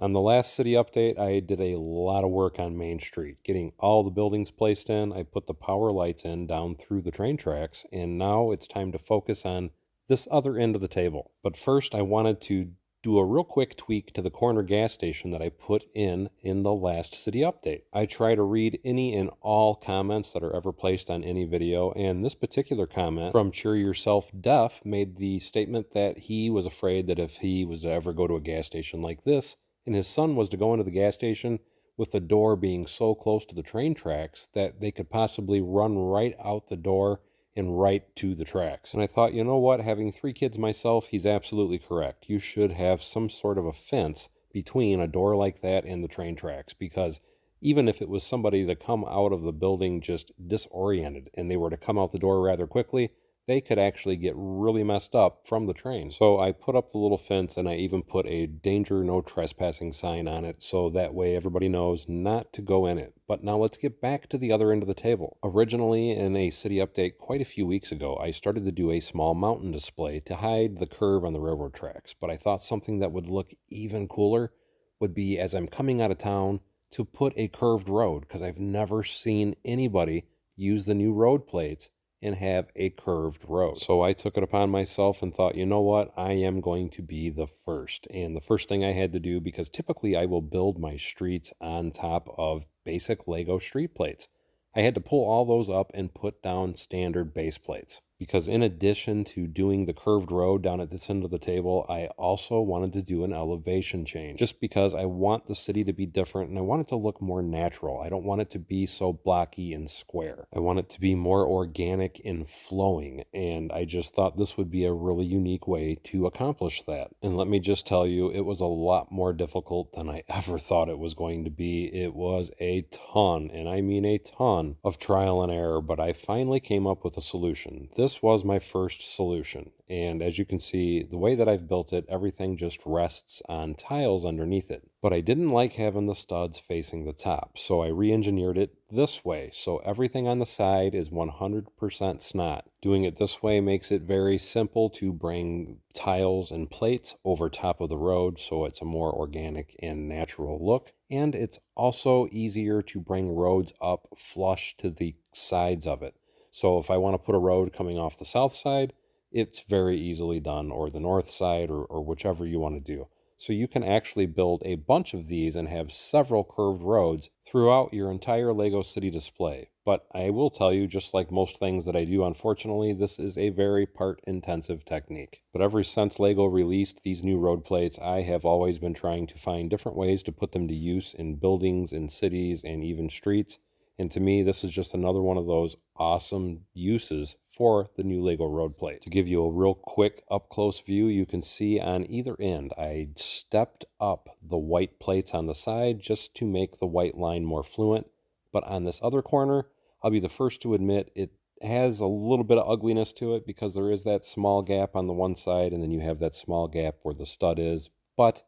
On the last city update, I did a lot of work on Main Street, getting all the buildings placed in. I put the power lights in down through the train tracks, and now it's time to focus on this other end of the table. But first, I wanted to do a real quick tweak to the corner gas station that I put in the last city update. I try to read any and all comments that are ever placed on any video, and this particular comment from Cheer Yourself Deaf made the statement that he was afraid that if he was to ever go to a gas station like this, and his son was to go into the gas station with the door being so close to the train tracks that they could possibly run right out the door and right to the tracks. And I thought, you know what, having 3 kids myself, he's absolutely correct. You should have some sort of a fence between a door like that and the train tracks, because even if it was somebody to come out of the building just disoriented and they were to come out the door rather quickly, they could actually get really messed up from the train. So I put up the little fence, and I even put a danger no trespassing sign on it, so that way everybody knows not to go in it. But now let's get back to the other end of the table. Originally, in a city update quite a few weeks ago, I started to do a small mountain display to hide the curve on the railroad tracks, but I thought something that would look even cooler would be, as I'm coming out of town, to put a curved road, because I've never seen anybody use the new road plates and have a curved road. So I took it upon myself and thought, you know what, I am going to be the first. And the first thing I had to do, because typically I will build my streets on top of basic Lego street plates, I had to pull all those up and put down standard base plates. Because in addition to doing the curved road down at this end of the table, I also wanted to do an elevation change, just because I want the city to be different and I want it to look more natural. I don't want it to be so blocky and square. I want it to be more organic and flowing, and I just thought this would be a really unique way to accomplish that. And let me just tell you, it was a lot more difficult than I ever thought it was going to be. It was a ton, and I mean a ton, of trial and error, but I finally came up with a solution. This was my first solution, and as you can see, the way that I've built it, everything just rests on tiles underneath it. But I didn't like having the studs facing the top, so I re-engineered it this way, so everything on the side is 100% snot. Doing it this way makes it very simple to bring tiles and plates over top of the road, so it's a more organic and natural look. And it's also easier to bring roads up flush to the sides of it. So if I want to put a road coming off the south side, it's very easily done, or the north side, or whichever you want to do. So you can actually build a bunch of these and have several curved roads throughout your entire Lego City display. But I will tell you, just like most things that I do, unfortunately, this is a very part-intensive technique. But ever since Lego released these new road plates, I have always been trying to find different ways to put them to use in buildings, in cities, and even streets. And to me, this is just another one of those awesome uses for the new Lego road plate. To give you a real quick up-close view, you can see on either end, I stepped up the white plates on the side just to make the white line more fluent. But on this other corner, I'll be the first to admit it has a little bit of ugliness to it, because there is that small gap on the one side, and then you have that small gap where the stud is. But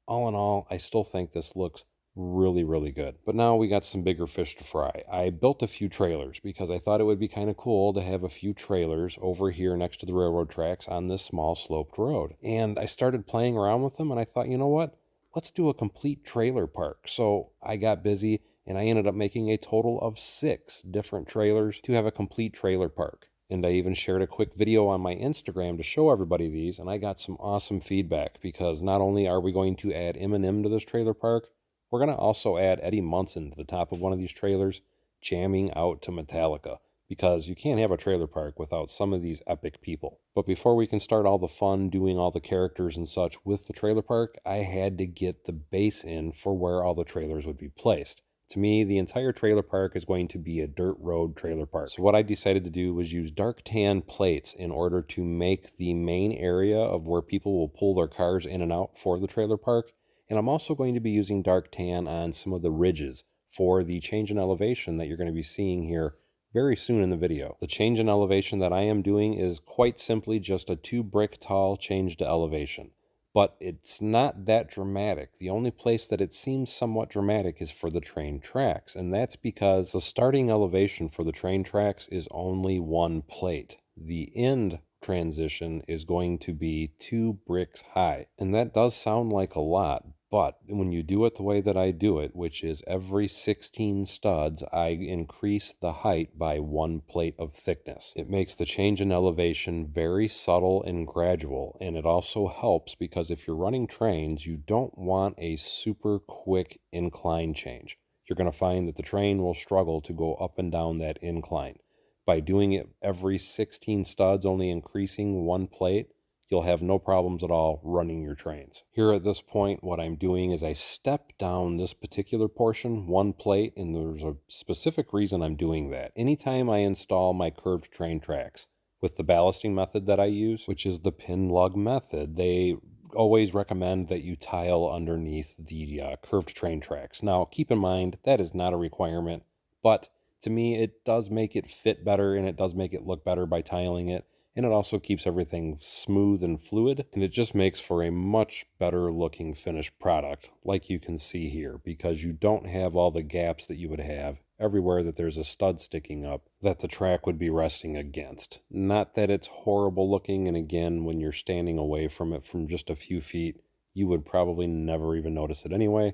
all in all, I still think this looks really, really good. But now we got some bigger fish to fry. I built a few trailers because I thought it would be kind of cool to have a few trailers over here next to the railroad tracks on this small sloped road. And I started playing around with them, and I thought, you know what? Let's do a complete trailer park. So I got busy, and I ended up making a total of 6 different trailers to have a complete trailer park. And I even shared a quick video on my Instagram to show everybody these, and I got some awesome feedback, because not only are we going to add Eminem to this trailer park, we're going to also add Eddie Munson to the top of one of these trailers, jamming out to Metallica, because you can't have a trailer park without some of these epic people. But before we can start all the fun doing all the characters and such with the trailer park, I had to get the base in for where all the trailers would be placed. To me, the entire trailer park is going to be a dirt road trailer park. So what I decided to do was use dark tan plates in order to make the main area of where people will pull their cars in and out for the trailer park. And I'm also going to be using dark tan on some of the ridges for the change in elevation that you're going to be seeing here very soon in the video. The change in elevation that I am doing is quite simply just a 2 brick tall change to elevation. But it's not that dramatic. The only place that it seems somewhat dramatic is for the train tracks, and that's because the starting elevation for the train tracks is only 1 plate. The end transition is going to be 2 bricks high, and that does sound like a lot, But when you do it the way that I do it, which is every 16 studs, I increase the height by 1 plate of thickness. It makes the change in elevation very subtle and gradual, and it also helps because if you're running trains, you don't want a super quick incline change. You're going to find that the train will struggle to go up and down that incline. By doing it every 16 studs, only increasing 1 plate, you'll have no problems at all running your trains. Here at this point, what I'm doing is I step down this particular portion 1 plate, and there's a specific reason I'm doing that. Anytime I install my curved train tracks with the ballasting method that I use, which is the pin lug method, they always recommend that you tile underneath the curved train tracks. Now, keep in mind, that is not a requirement, but to me, it does make it fit better and it does make it look better by tiling it. And it also keeps everything smooth and fluid, and it just makes for a much better looking finished product, like you can see here, because you don't have all the gaps that you would have everywhere that there's a stud sticking up that the track would be resting against. Not that it's horrible looking, and again, when you're standing away from it from just a few feet, you would probably never even notice it anyway,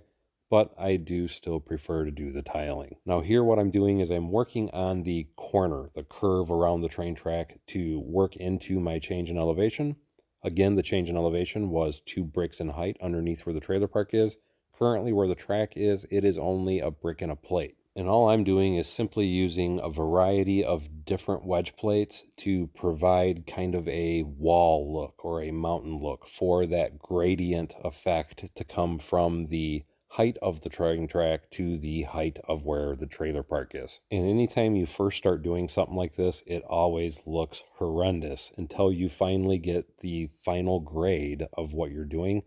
but I do still prefer to do the tiling. Now here what I'm doing is I'm working on the corner, the curve around the train track to work into my change in elevation. Again, the change in elevation was 2 bricks in height underneath where the trailer park is. Currently where the track is, it is only a brick and a plate. And all I'm doing is simply using a variety of different wedge plates to provide kind of a wall look or a mountain look for that gradient effect to come from the height of the train track to the height of where the trailer park is. And anytime you first start doing something like this, it always looks horrendous until you finally get the final grade of what you're doing.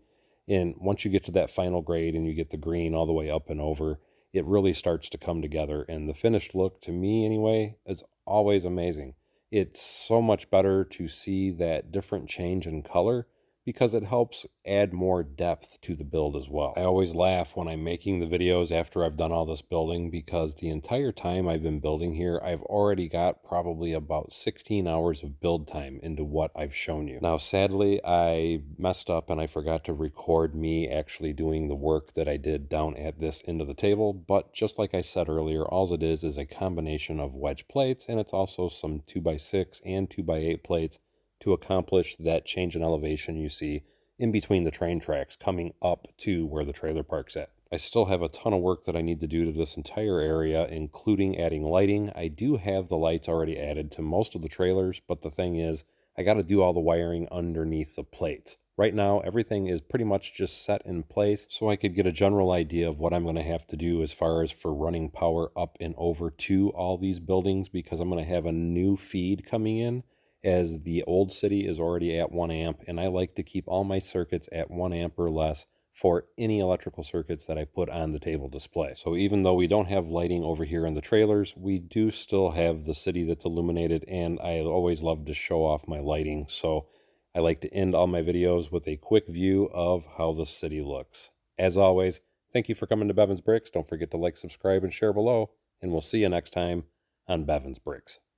And once you get to that final grade and you get the green all the way up and over, it really starts to come together. And the finished look, to me anyway, is always amazing. It's so much better to see that different change in color because it helps add more depth to the build as well. I always laugh when I'm making the videos after I've done all this building because the entire time I've been building here, I've already got probably about 16 hours of build time into what I've shown you. Now, sadly, I messed up and I forgot to record me actually doing the work that I did down at this end of the table, but just like I said earlier, all it is a combination of wedge plates, and it's also some 2x6 and 2x8 plates to accomplish that change in elevation you see in between the train tracks coming up to where the trailer park's at. I still have a ton of work that I need to do to this entire area, including adding lighting. I do have the lights already added to most of the trailers, but the thing is, I got to do all the wiring underneath the plates. Right now, everything is pretty much just set in place, so I could get a general idea of what I'm going to have to do as far as for running power up and over to all these buildings, because I'm going to have a new feed coming in, as the old city is already at 1 amp, and I like to keep all my circuits at 1 amp or less for any electrical circuits that I put on the table display. So even though we don't have lighting over here in the trailers, we do still have the city that's illuminated, and I always love to show off my lighting. So I like to end all my videos with a quick view of how the city looks. As always, thank you for coming to Bevins Bricks. Don't forget to like, subscribe, and share below, and we'll see you next time on Bevins Bricks.